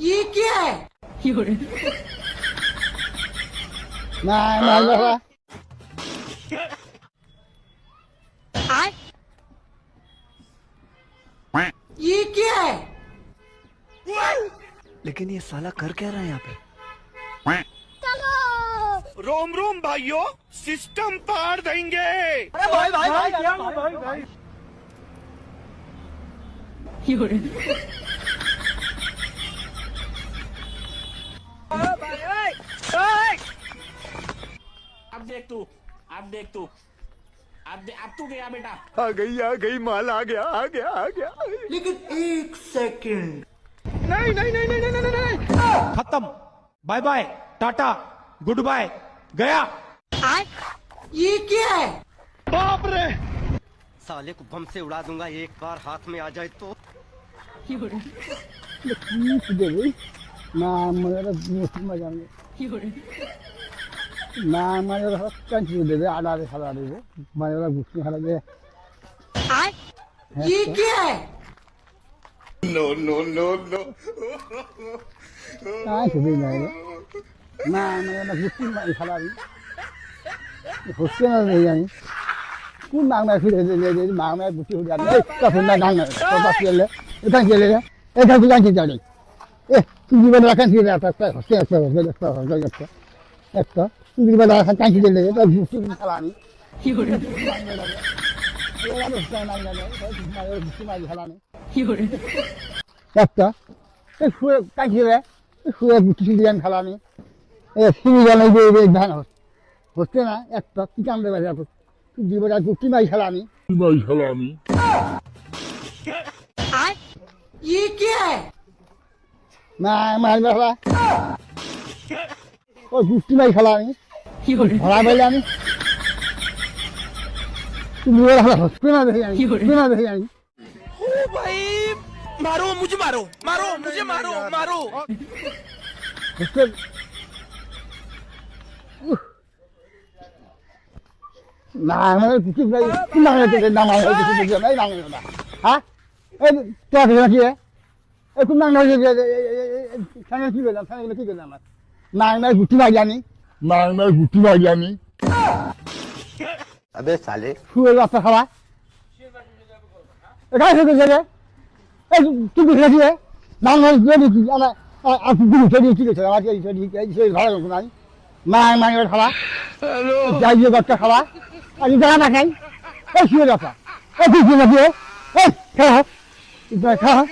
ये क्या है? না মার বাবা ये क्या है? लेकिन ये साला कर क्या रहा है यहाँ पे? रोम रोम भाइयों, सिस्टम पार देंगे। अब देख तू, अब देख तू, अब तू गया बेटा। आ गई माल आ गया। लेकिन एक सेकंड। नहीं नहीं नहीं नहीं नहीं नहीं खत्म, bye bye, tata, good bye, गया। ये क्या है? बाप रे। साले को बम से उड़ा दूंगा एक बार हाथ में आ जाए तो। কি দেবে না আমাদের মুসলিম জানবে না আমাদের কাঞ্চি দেবে আড়ারে খাওয়া দেবে মানে ওরা গুষ্টি খাওয়া দেবে ये क्या है? No no no no. শুধু না না মানে গুষ্টি খাওয়া দিই হচ্ছে না জানি কোন মাংনা ফিরে মাংনা গুষ্টি হয়ে যাবে তখন না গান কথা চলে এখান চলে এটা গান চলে এ তুমি বলে রাখান ফিরে একটা হচ্ছে একটা তুমি বলে রাখান কাঁচি চলে এটা গুষ্টি খাওয়া আমি একটা শুয়ে কাঁচি শুয়ে গুষ্টি দিলেন খালানি সিমি জানাই যে ধান হচ্ছে না একটা কি কামড়ে বাজা জীবন আর গুষ্টি মাই খালানি ये क्या है? না মার বাবা ও গুষ্টি মাই খালানি ধরা পাইলে আমি তুমি হচ্ছে না দেখি আমি হচ্ছে না দেখি আমি ओ भाई, मारो मुझे, मारो मारो मुझे, मारो मारो। হচ্ছে না আমার কিছু নাই কি না না কিছু নাই না হ্যাঁ এই তোর কি এই কোন না খানা কি বললাম খানা কি বললাম না না গুটি ভাই জানি अबे साले শুয়ে রাস্তা খাওয়া এখানে থেকে যাবে এই তুমি খেয়ে দিয়ে না না যদি আমার আপনি গুরু চড়ি কি করে আমার এই চড়ি এই ভাড়া করুন আমি মা খাওয়া যাই যে বাচ্চা খাওয়া আমি দেখা না খাই এই শুয়ে রাস্তা এই কিছু না দিয়ে এই খাওয়া